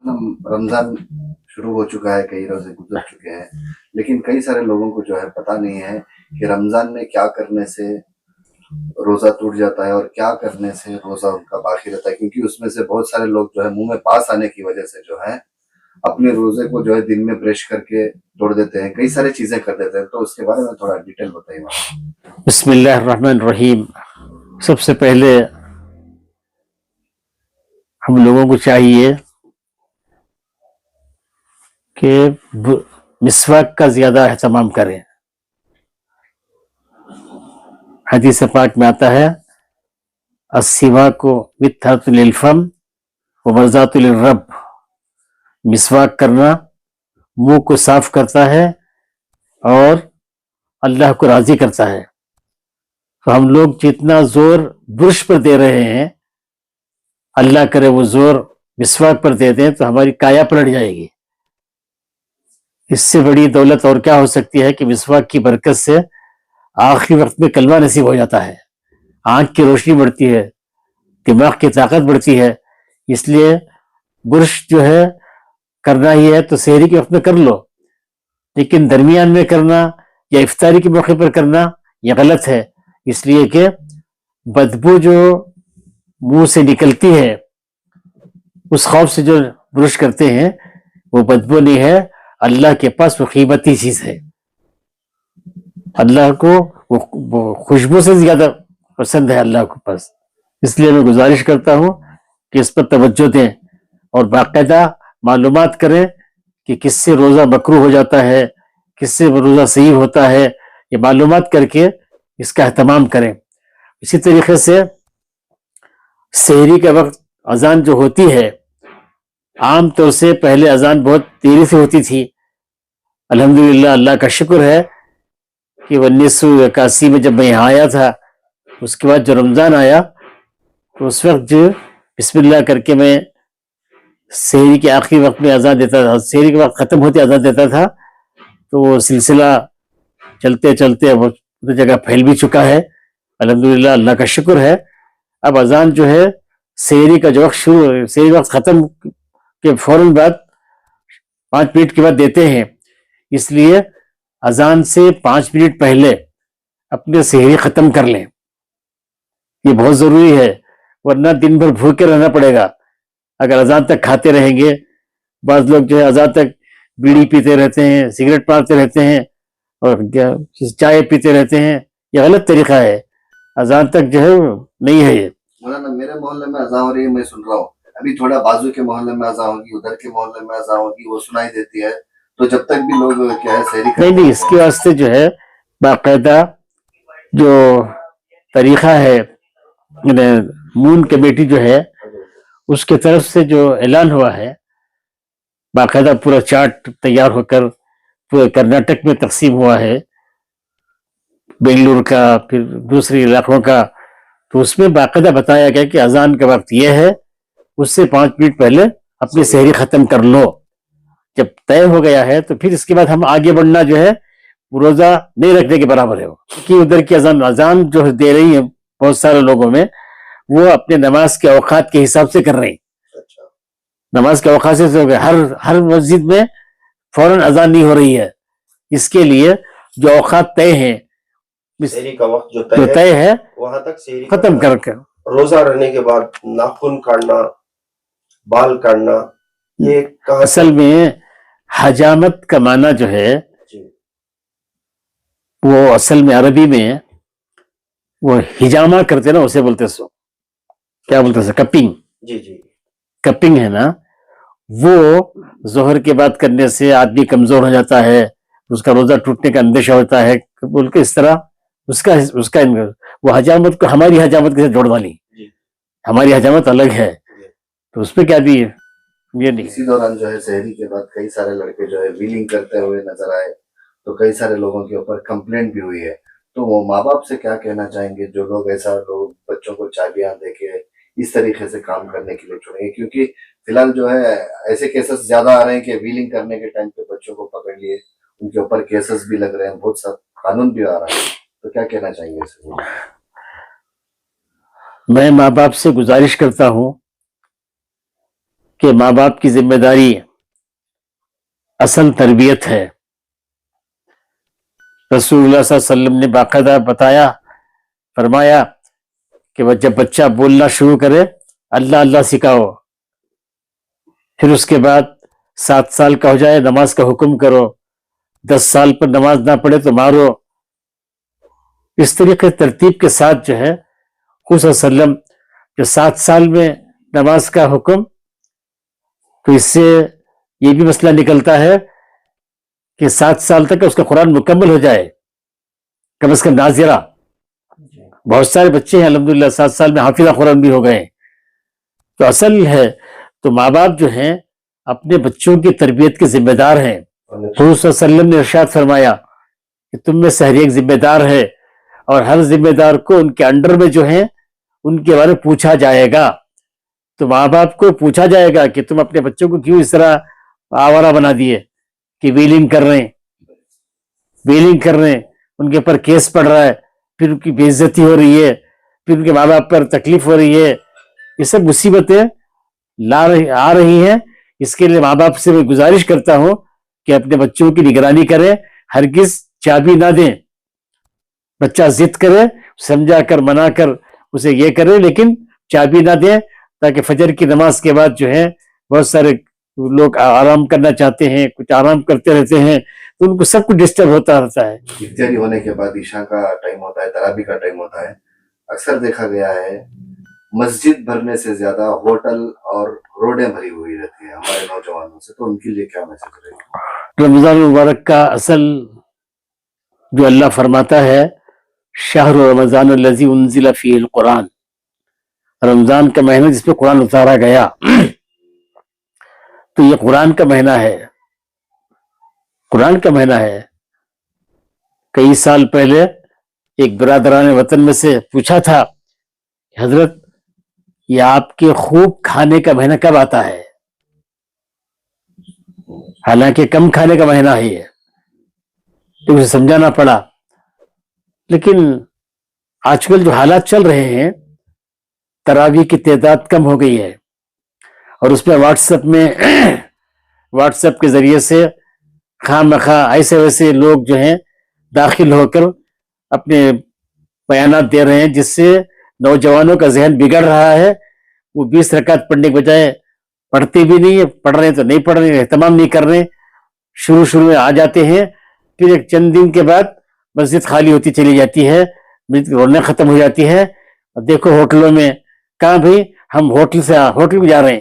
रमजान शुरू हो चुका है, कई रोजे गुजर चुके हैं, लेकिन कई सारे लोगों को जो है पता नहीं है कि रमजान में क्या करने से रोजा टूट जाता है और क्या करने से रोजा उनका बाकी रहता है, क्योंकि उसमें से बहुत सारे लोग जो है मुंह में पास आने की वजह से जो है अपने रोजे को जो है दिन में ब्रश करके तोड़ देते हैं, कई सारी चीजें कर देते हैं। तो उसके बारे में थोड़ा डिटेल बताइए। बिस्मिल्लाहिर्रहमानिर्रहीम। सबसे पहले हम लोगों को चाहिए कि मिसवाक का ज्यादा एहतमाम करें। हदीस पाक में आता है, अस्सिवाकु मित्तहतुल लिलफम व मर्ज़ातुल लिर्रब। मिसवाक करना मुंह को साफ करता है और अल्लाह को राजी करता है। तो हम लोग जितना जोर ब्रुश पर दे रहे हैं, अल्लाह करे वो जोर मिसवाक पर दे दें तो हमारी काया पलट जाएगी। इससे बड़ी दौलत और क्या हो सकती है कि मिसवाक की बरकत से आखिरी वक्त में कलमा नसीब हो जाता है, आंख की रोशनी बढ़ती है, दिमाग की ताकत बढ़ती है। इसलिए बुर्श जो है करना ही है तो सहरी के वक्त में कर लो, लेकिन दरमियान में करना या इफ्तारी के मौके पर करना यह गलत है। इसलिए कि बदबू जो मुंह से निकलती है उस खौफ से जो बुर्श करते हैं वो बदबू नहीं है, अल्लाह के पास वो कीमती चीज है। अल्लाह को वो खुशबू से ज्यादा पसंद है अल्लाह के पास। इसलिए मैं गुजारिश करता हूँ कि इस पर तवज्जो दें और बाकायदा मालूमात करें कि किससे रोजा मकरूह हो जाता है, किससे रोजा सही होता है, ये मालूमात करके इसका एहतमाम करें। इसी तरीके से सहरी के वक्त अजान जो होती है, आम तौर से पहले अजान बहुत देरी से होती थी। अल्हम्दुलिल्लाह, अल्लाह का शुक्र है कि 1981 में जब मैं यहाँ आया था, उसके बाद जो रमजान आया तो उस वक्त जो बिस्मिल्लाह करके मैं सहरी के आखिरी वक्त में अजान देता था, सहरी के वक्त खत्म होते अजान देता था। तो वो सिलसिला चलते चलते वो जगह फैल भी चुका है। अल्हम्दुलिल्लाह, अल्लाह का शुक्र है। अब अजान जो है सहरी का जो वक्त शुरू, सहरी वक्त खत्म के फौरन बाद 5 मिनट के बाद देते हैं। इसलिए अजान से 5 मिनट पहले अपने सहरी खत्म कर लें, ये बहुत जरूरी है, वरना दिन भर भूखे रहना पड़ेगा अगर अजान तक खाते रहेंगे। बाज लोग जो है अजान तक बीड़ी पीते रहते हैं, सिगरेट मारते रहते हैं और चाय पीते रहते हैं। ये गलत तरीका है, अजान तक जो है नहीं है ये। मौलाना, मेरे मोहल्ले में अज़ान हो रही है, मैं सुन रहा हूँ, अभी थोड़ा बाजू के मोहल्ले में अज़ान होगी, उधर के मोहल्ले में अज़ान होगी, वो सुनाई देती है। तो जब तक भी लोग क्या है सहरी नहीं, इसके वास्ते जो है बाकायदा जो तरीका है, मून कमेटी जो है उसके तरफ से जो ऐलान हुआ है, बाकायदा पूरा चार्ट तैयार होकर पूरे कर्नाटक में तकसीम हुआ है, बेंगलुरु का, फिर दूसरे इलाकों का। तो उसमें बाकायदा बताया गया कि अजान का वक्त यह है, उससे 5 मिनट पहले अपनी सहरी खत्म कर लो। जब तय हो गया है तो फिर इसके बाद हम आगे बढ़ना जो है रोजा नहीं रखने के बराबर है। क्योंकि उधर की अजान जो दे रही है बहुत सारे लोगों में, वो अपने नमाज के औकात के हिसाब से कर रहे हैं। नमाज के औकात से हर मस्जिद में फौरन अजान नहीं हो रही है। इसके लिए जो औकात तय है, सहरी का वक्त जो तय है वहां तक सहरी खत्म करके रोजा रहने के बाद नाखून काटना, बाल काटना, ये असल में हजामत का माना जो है वो असल में अरबी में वो हिजामा करते ना, उसे बोलते सो क्या बोलते हैं, कपिंग। जी, कपिंग है ना, वो जोहर के बाद करने से आदमी कमजोर हो जाता है, उसका रोजा टूटने का अंदेशा होता है बोल के, इस तरह उसका वो हजामत को हमारी हजामत के साथ जोड़ वाली, हमारी हजामत अलग है, तो उसमें क्या भी ये नहीं। इसी दौरान जो है सहरी के बाद कई सारे लड़के जो है व्हीलिंग करते हुए नजर आए, तो कई सारे लोगों के ऊपर कंप्लेंट भी हुई है। तो वो माँ बाप से क्या कहना चाहेंगे जो लोग ऐसा लोग बच्चों को चाबियां देके इस तरीके से काम करने के लिए चुनेंगे, क्योंकि फिलहाल जो है ऐसे केसेस ज्यादा आ रहे हैं कि व्हीलिंग करने के टाइम पे बच्चों को पकड़ लिए, उनके ऊपर केसेस भी लग रहे हैं, बहुत सा कानून भी आ रहा है। तो क्या कहना चाहेंगे इससे? मैं माँ बाप से गुजारिश करता हूँ کہ ماں باپ کی ذمہ داری اصل تربیت ہے. رسول اللہ صلی اللہ علیہ وسلم نے باقاعدہ بتایا، فرمایا کہ وہ جب بچہ بولنا شروع کرے اللہ اللہ سکھاؤ، پھر اس کے بعد 7 سال کا ہو جائے نماز کا حکم کرو، 10 سال پر نماز نہ پڑھے تو مارو. اس طریقے ترتیب کے ساتھ جو ہے حضور صلی اللہ علیہ وسلم جو 7 سال میں نماز کا حکم، تو اس سے یہ بھی مسئلہ نکلتا ہے کہ 7 سال تک اس کا قرآن مکمل ہو جائے، کم از کم ناظرہ. بہت سارے بچے ہیں الحمدللہ 7 سال میں حافظہ قرآن بھی ہو گئے. تو اصل ہے تو ماں باپ جو ہیں اپنے بچوں کی تربیت کے ذمہ دار ہیں. حضور صلی اللہ علیہ وسلم نے ارشاد فرمایا کہ تم میں سے ہر ایک ذمہ دار ہے، اور ہر ذمہ دار کو ان کے انڈر میں جو ہیں ان کے بارے میں پوچھا جائے گا. تو ماں باپ کو پوچھا جائے گا کہ تم اپنے بچوں کو کیوں اس طرح آوارہ بنا دیے کہ ویلنگ کر رہے ہیں، ان کے اوپر کیس پڑ رہا ہے، پھر ان کی بے عزتی ہو رہی ہے، پھر ان کے ماں باپ پر تکلیف ہو رہی ہے. یہ سب مصیبتیں آ رہی ہیں. اس کے لیے ماں باپ سے میں گزارش کرتا ہوں کہ اپنے بچوں کی نگرانی کریں، ہرگز چابی نہ دیں. بچہ ضد کرے سمجھا کر منا کر اسے یہ کرے، لیکن چابی نہ دیں، تاکہ فجر کی نماز کے بعد جو ہے بہت سارے لوگ آرام کرنا چاہتے ہیں، کچھ آرام کرتے رہتے ہیں، تو ان کو سب کچھ ڈسٹرب ہوتا رہتا ہے. افطاری ہونے کے بعد عشاء کا ٹائم ہوتا ہے، تراویح کا ٹائم ہوتا ہے. اکثر دیکھا گیا ہے مسجد بھرنے سے زیادہ ہوٹل اور روڈیں بھری ہوئی رہتی ہیں ہمارے نوجوانوں سے. تو ان کے لیے کیا میسج رہے گا؟ رمضان المبارک کا اصل جو اللہ فرماتا ہے شہر رمضان الذی انزل فیہ القرآن، رمضان کا مہینہ جس پہ قرآن اتارا گیا، تو یہ قرآن کا مہینہ ہے، قرآن کا مہینہ ہے. کئی سال پہلے ایک برادران وطن میں سے پوچھا تھا، حضرت یہ آپ کے خوب کھانے کا مہینہ کب آتا ہے؟ حالانکہ کم کھانے کا مہینہ ہے یہ، تو اسے سمجھانا پڑا. لیکن آج کل جو حالات چل رہے ہیں، تراویح کی تعداد کم ہو گئی ہے، اور اس میں واٹس ایپ کے ذریعے سے خواہ مخواہ ایسے ویسے لوگ جو ہیں داخل ہو کر اپنے بیانات دے رہے ہیں، جس سے نوجوانوں کا ذہن بگڑ رہا ہے. وہ 20 رکعت پڑھنے کے بجائے پڑھتے بھی نہیں، پڑھ رہے ہیں تو نہیں پڑھ رہے، اہتمام نہیں کر رہے، شروع میں آ جاتے ہیں، پھر ایک چند دن کے بعد مسجد خالی ہوتی چلی جاتی ہے، مسجد کی رونق ختم ہو جاتی ہے. اور دیکھو ہوٹلوں میں، کہاں بھائی ہم ہوٹل میں جا رہے ہیں،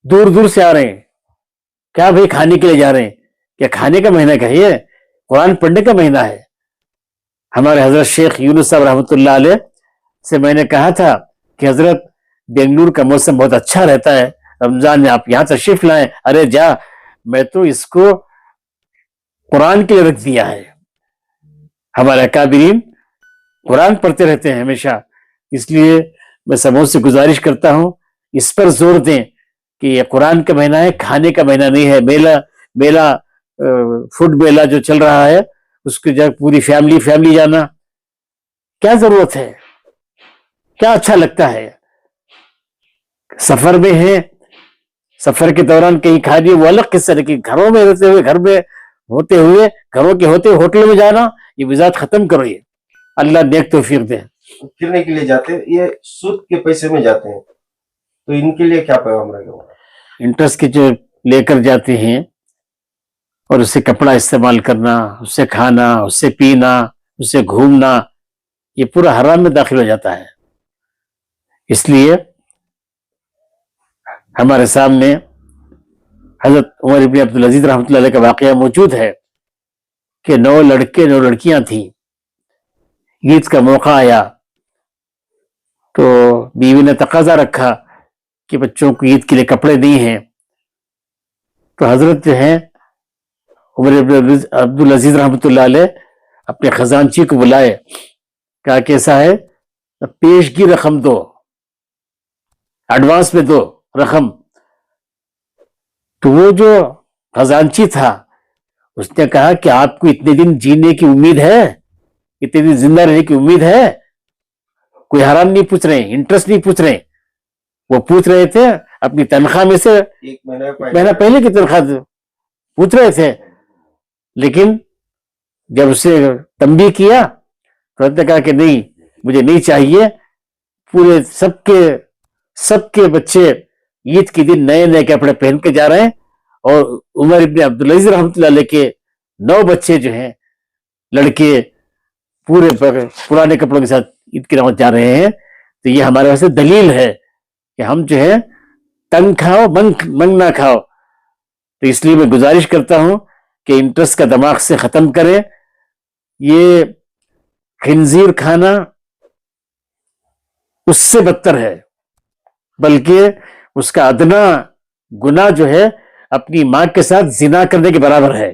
دور دور سے آ رہے ہیں، کیا بھائی کھانے کے لیے جا رہے ہیں؟ کیا کھانے کا مہینہ کہیے؟ قرآن پڑھنے کا مہینہ ہے. ہمارے حضرت شیخ یونس صاحب رحمۃ اللہ علیہ سے میں نے کہا تھا کہ حضرت بنگلور کا موسم بہت اچھا رہتا ہے، رمضان میں آپ یہاں تشریف لائیں. ارے جا، میں تو اس کو قرآن کے لیے رکھ دیا ہے. ہمارے اکابرین قرآن پڑھتے رہتے ہیں ہمیشہ، اس لیے میں سبوں سے گزارش کرتا ہوں اس پر زور دیں کہ یہ قرآن کا مہینہ ہے، کھانے کا مہینہ نہیں ہے. میلہ فوڈ میلہ جو چل رہا ہے، اس کی جگہ پوری فیملی جانا کیا ضرورت ہے؟ کیا اچھا لگتا ہے؟ سفر میں ہیں، سفر کے دوران کہیں کھا لیے وہ الگ قصہ، لیکن گھروں میں رہتے ہوئے، گھر میں ہوتے ہوئے، گھروں کے ہوتے ہوئے ہوٹل میں جانا، یہ مزاج ختم کرو. یہ اللہ نیک توفیق دے. پھرنے کے لیے جاتے ہیں، یہ سود کے پیسے میں جاتے ہیں، تو ان کے لیے کیا پیغام رہے گا؟ انٹرسٹ کے جو لے کر جاتے ہیں اور اس سے کپڑا استعمال کرنا، اس سے کھانا، اس سے پینا، اس سے گھومنا، یہ پورا حرام میں داخل ہو جاتا ہے. اس لیے ہمارے سامنے حضرت عمر ابن عبدالعزیز رحمۃ اللہ علیہ کا واقعہ موجود ہے کہ 9 لڑکے 9 لڑکیاں تھیں. عید کا موقع آیا تو بیوی نے تقاضا رکھا کہ بچوں کو عید کے لیے کپڑے نہیں ہیں. تو حضرت جو ہیں عمر ابن عبدالعزیز رحمۃ اللہ علیہ اپنے خزانچی کو بلائے، کہا کیسا ہے؟ پیشگی رقم دو، ایڈوانس میں دو رقم. تو وہ جو خزانچی تھا اس نے کہا کہ آپ کو اتنے دن جینے کی امید ہے، اتنے دن زندہ رہنے کی امید ہے؟ کوئی حرام نہیں پوچھ رہے، انٹرسٹ نہیں پوچھ رہے، وہ پوچھ رہے تھے अपनी तनख्वाह में से एक महीने महीना पहले की तनख्वाह पूछ रहे थे, लेकिन जब उसे तंबीह किया तो उसने कहा कि नहीं, मुझे नहीं चाहिए। पूरे सबके बच्चे ईद के दिन नए नए कपड़े पहन के जा रहे हैं, और उमर इब्न अब्दुल अजीज रहमतुल्लाह अलैह के 9 बच्चे जो हैं लड़के पूरे पुराने कपड़ों के साथ ईद की नमाज जा रहे हैं। तो ये हमारे वास्ते दलील है कि हम जो है तंग खाओ मंग ना खाओ। तो इसलिए मैं गुजारिश करता हूं कि इंटरेस्ट का दिमाग से खत्म करें। ये खिंजीर खाना उससे बदतर है, बल्कि उसका अदना गुनाह जो है अपनी मां के साथ जिना करने के बराबर है।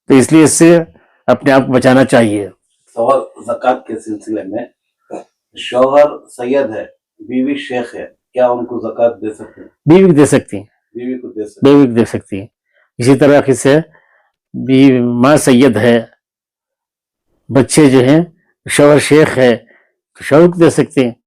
तो इसलिए इससे अपने आप को बचाना चाहिए। सवाल ज़कात के सिलसिले में, शौहर सैयद है, बीवी शेख है, क्या उनको ज़कात दे सकते हैं? बीवी दे सकती हैं, बीवी को दे सकते बीवी दे सकती हैं। इसी तरह से माँ सैयद है, बच्चे जो हैं शौहर शेख है, तो शौहर को दे सकते हैं।